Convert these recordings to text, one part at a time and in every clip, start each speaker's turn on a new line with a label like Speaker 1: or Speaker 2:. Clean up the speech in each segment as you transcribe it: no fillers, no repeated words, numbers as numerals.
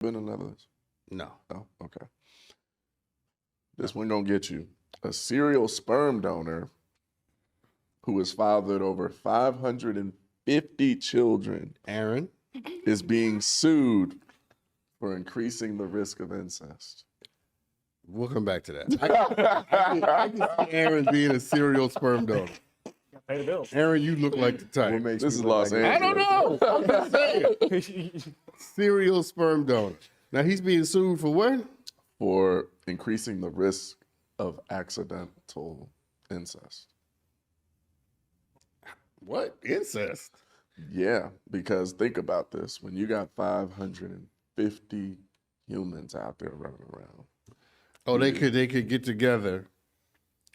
Speaker 1: been in the Netherlands?
Speaker 2: No.
Speaker 1: Oh, okay. This one gonna get you. A serial sperm donor who has fathered over 550 children
Speaker 2: Aaron?
Speaker 1: is being sued for increasing the risk of incest.
Speaker 2: We'll come back to that. I can see Aaron being a serial sperm donor.
Speaker 3: Pay the bills.
Speaker 2: Aaron, you look like the type.
Speaker 1: What makes this is Los
Speaker 2: I
Speaker 1: Angeles.
Speaker 2: don't know. I'm just saying. Serial sperm donor. Now he's being sued for what?
Speaker 1: For increasing the risk of accidental incest.
Speaker 2: What? Incest?
Speaker 1: Yeah, because think about this. When you got 550 humans out there running around.
Speaker 2: Oh, they could get together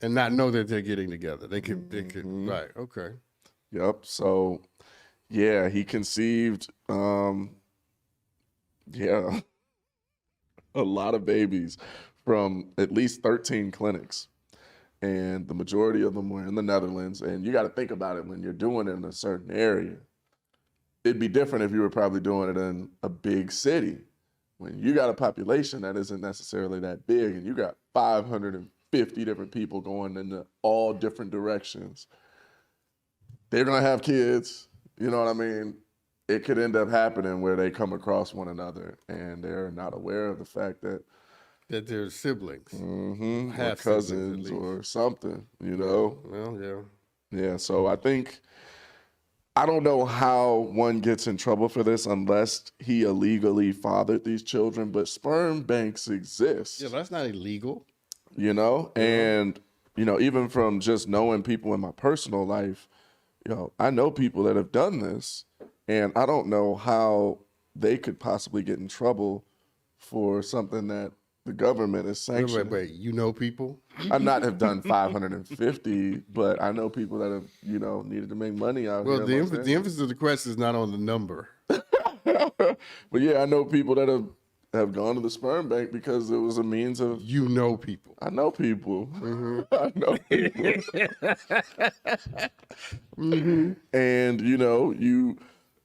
Speaker 2: and not know that they're getting together. They could right, okay.
Speaker 1: Yep. So yeah, he conceived a lot of babies from at least 13 clinics. And the majority of them were in the Netherlands. And you got to think about it when you're doing it in a certain area. It'd be different if you were probably doing it in a big city. When you got a population that isn't necessarily that big and you got 550 different people going in all different directions, they're going to have kids. You know what I mean? It could end up happening where they come across one another and they're not aware of the fact that
Speaker 2: they're siblings,
Speaker 1: or cousins or something, you know?
Speaker 2: Well, yeah.
Speaker 1: Yeah, so I don't know how one gets in trouble for this unless he illegally fathered these children, but sperm banks exist.
Speaker 2: Yeah, that's not illegal.
Speaker 1: You know? And, you know, even from just knowing people in my personal life, you know, I know people that have done this, and I don't know how they could possibly get in trouble for something that the government is sanctioning.
Speaker 2: Wait, you know people?
Speaker 1: I not have done 550, but I know people that have, you know, needed to make money out here.
Speaker 2: Well, the emphasis of the question is not on the number.
Speaker 1: But yeah, I know people that have gone to the sperm bank because it was a means of.
Speaker 2: You know people.
Speaker 1: I know people. I know people. And you know, you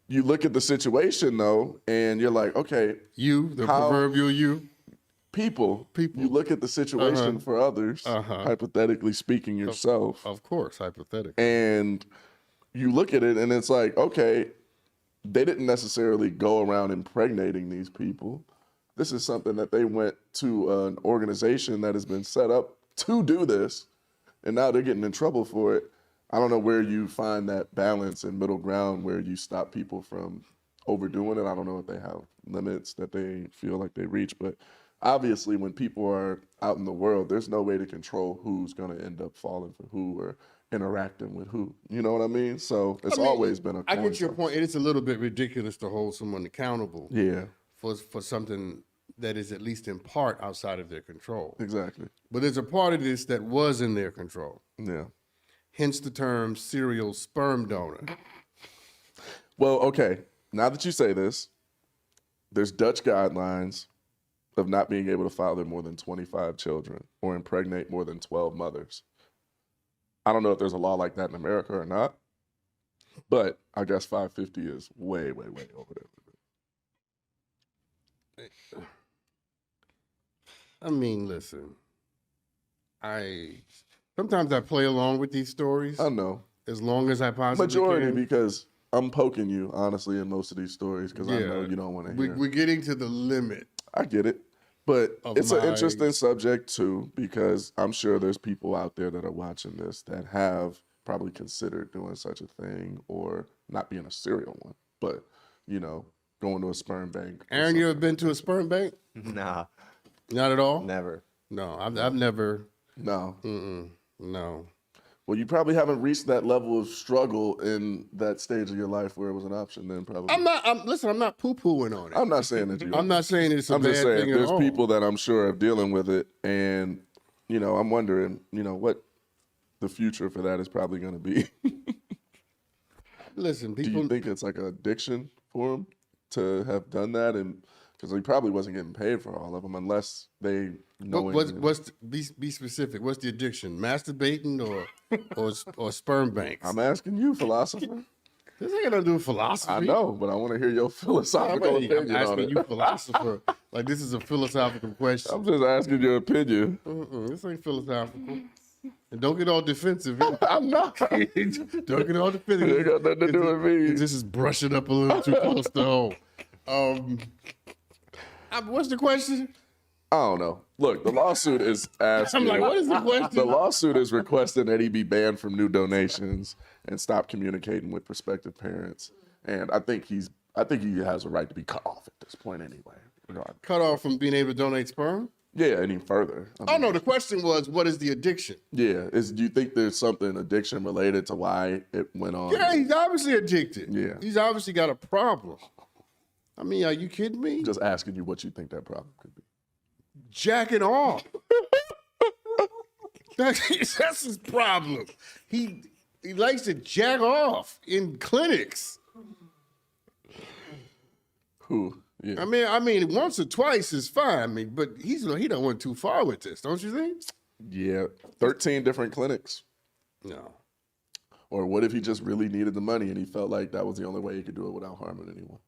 Speaker 1: look at the situation though, and you're like, okay,
Speaker 2: the proverbial you.
Speaker 1: People. You look at the situation for others, hypothetically speaking yourself.
Speaker 2: Of course, hypothetically.
Speaker 1: And you look at it and it's like, okay, they didn't necessarily go around impregnating these people. This is something that they went to an organization that has been set up to do this, and now they're getting in trouble for it. I don't know where you find that balance and middle ground where you stop people from overdoing it. I don't know if they have limits that they feel like they reach, but obviously, when people are out in the world, there's no way to control who's going to end up falling for who or interacting with who. You know what I mean? So it's always been a.
Speaker 2: I get your point. It's a little bit ridiculous to hold someone accountable.
Speaker 1: Yeah.
Speaker 2: For something that is at least in part outside of their control.
Speaker 1: Exactly.
Speaker 2: But there's a part of this that was in their control.
Speaker 1: Yeah.
Speaker 2: Hence the term serial sperm donor.
Speaker 1: Well, okay. Now that you say this, there's Dutch guidelines of not being able to father more than 25 children or impregnate more than 12 mothers. I don't know if there's a law like that in America or not, but I guess 550 is way, way, way over there.
Speaker 2: I mean, listen, sometimes I play along with these stories.
Speaker 1: I know.
Speaker 2: As long as I possibly
Speaker 1: Majority
Speaker 2: can.
Speaker 1: Because I'm poking you, honestly, in most of these stories because I know you don't want to hear.
Speaker 2: We're getting to the limit.
Speaker 1: I get it. But it's an interesting subject, too, because I'm sure there's people out there that are watching this that have probably considered doing such a thing or not being a serial one, but, you know, going to a sperm bank.
Speaker 2: Aaron, you ever been to a sperm bank?
Speaker 4: Nah.
Speaker 2: Not at all?
Speaker 4: Never.
Speaker 2: No, I've never.
Speaker 1: No.
Speaker 2: No.
Speaker 1: Well, you probably haven't reached that level of struggle in that stage of your life where it was an option then, probably.
Speaker 2: I'm not poo-pooing on it.
Speaker 1: I'm not saying that you
Speaker 2: I'm not saying it's a
Speaker 1: I'm
Speaker 2: bad
Speaker 1: just saying
Speaker 2: thing at all.
Speaker 1: there's people that I'm sure are dealing with it, and, you know, I'm wondering, you know, what the future for that is probably going to be.
Speaker 2: Listen,
Speaker 1: Do
Speaker 2: people.
Speaker 1: you think it's like an addiction for him to have done that? And because he probably wasn't getting paid for all of them unless they know.
Speaker 2: Be specific. What's the addiction? Masturbating or sperm banks?
Speaker 1: I'm asking you, philosopher.
Speaker 2: This ain't got nothing to do with philosophy.
Speaker 1: I know, but I want to hear your philosophical opinion
Speaker 2: I'm
Speaker 1: on
Speaker 2: asking
Speaker 1: it.
Speaker 2: you, philosopher. Like, this is a philosophical question.
Speaker 1: I'm just asking your opinion.
Speaker 2: This ain't philosophical. And don't get all defensive.
Speaker 1: I'm not.
Speaker 2: Don't get all defensive.
Speaker 1: It ain't got nothing to do with me.
Speaker 2: This is brushing up a little too close to home. What's the question?
Speaker 1: I don't know. Look, the lawsuit is asking.
Speaker 2: I'm like, what is the question?
Speaker 1: The lawsuit is requesting that he be banned from new donations and stop communicating with prospective parents. And I think he has a right to be cut off at this point anyway.
Speaker 2: Cut off from being able to donate sperm?
Speaker 1: Yeah, any further.
Speaker 2: Oh no, the question was, what is the addiction?
Speaker 1: Yeah, do you think there's something addiction related to why it went on?
Speaker 2: Yeah, he's obviously addicted.
Speaker 1: Yeah.
Speaker 2: He's obviously got a problem. I mean, are you kidding me?
Speaker 1: Just asking you what you think that problem could be.
Speaker 2: Jacking off. That's his problem. He likes to jack off in clinics.
Speaker 1: Who? Yeah.
Speaker 2: I mean, once or twice is fine. I mean, but he don't went too far with this, don't you think?
Speaker 1: Yeah, 13 different clinics.
Speaker 2: No.
Speaker 1: Or what if he just really needed the money and he felt like that was the only way he could do it without harming anyone?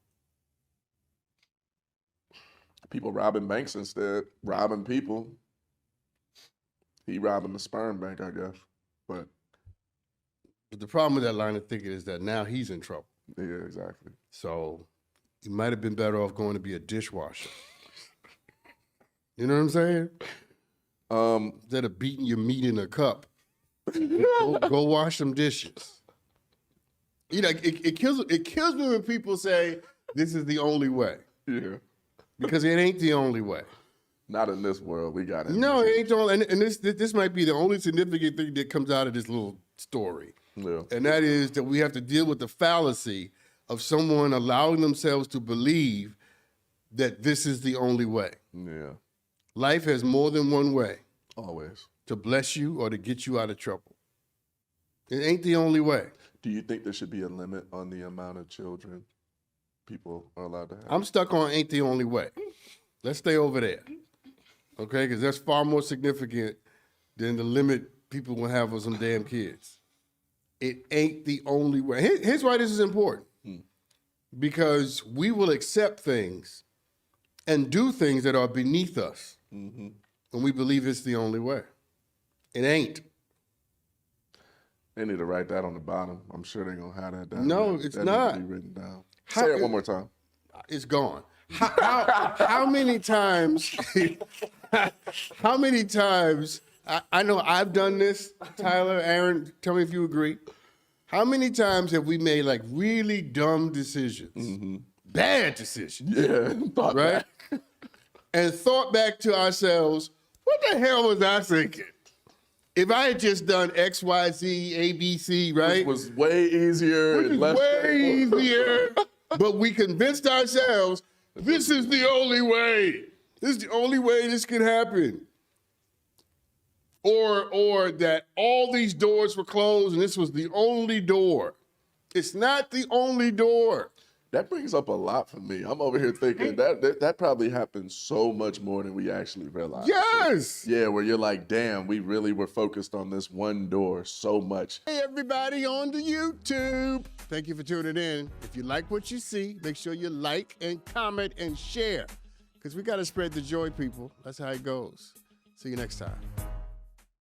Speaker 1: People robbing banks instead, robbing people. He robbing the sperm bank, I guess. But
Speaker 2: the problem with that line of thinking is that now he's in trouble.
Speaker 1: yeah, exactly.
Speaker 2: So he might have been better off going to be a dishwasher. You know what I'm saying? Instead of beating your meat in a cup, go wash some dishes. You know, it kills me when people say this is the only way.
Speaker 1: Yeah.
Speaker 2: Because it ain't the only way.
Speaker 1: Not in this world. We got it.
Speaker 2: No, it ain't the only. And this might be the only significant thing that comes out of this little story.
Speaker 1: Yeah.
Speaker 2: And that is that we have to deal with the fallacy of someone allowing themselves to believe that this is the only way.
Speaker 1: Yeah.
Speaker 2: Life has more than one way
Speaker 1: Always.
Speaker 2: to bless you or to get you out of trouble. It ain't the only way.
Speaker 1: Do you think there should be a limit on the amount of children people are allowed to have?
Speaker 2: I'm stuck on ain't the only way. Let's stay over there. Okay? Because that's far more significant than the limit people will have with some damn kids. It ain't the only way. Here's why this is important. Because we will accept things and do things that are beneath us when we believe it's the only way. It ain't.
Speaker 1: They need to write that on the bottom. I'm sure they're going to have that down.
Speaker 2: No,
Speaker 1: there.
Speaker 2: it's
Speaker 1: that
Speaker 2: not.
Speaker 1: Needs to be written down. Say it one more time.
Speaker 2: It's gone. How many times, how many times, I know I've done this, Tyler, Aaron, tell me if you agree. How many times have we made like really dumb decisions, bad decisions,
Speaker 1: Yeah.
Speaker 2: right? And thought back to ourselves, what the hell was I thinking? If I had just done X, Y, Z, A, B, C, right?
Speaker 1: It was way easier.
Speaker 2: Which is way easier, but we convinced ourselves this is the only way. This is the only way this could happen. Or that all these doors were closed and this was the only door. It's not the only door.
Speaker 1: That brings up a lot for me. I'm over here thinking that probably happens so much more than we actually realize.
Speaker 2: Yes.
Speaker 1: Yeah, where you're like, damn, we really were focused on this one door so much.
Speaker 2: Hey, everybody on the YouTube. Thank you for tuning in. If you like what you see, make sure you like and comment and share. Because we got to spread the joy, people. That's how it goes. See you next time.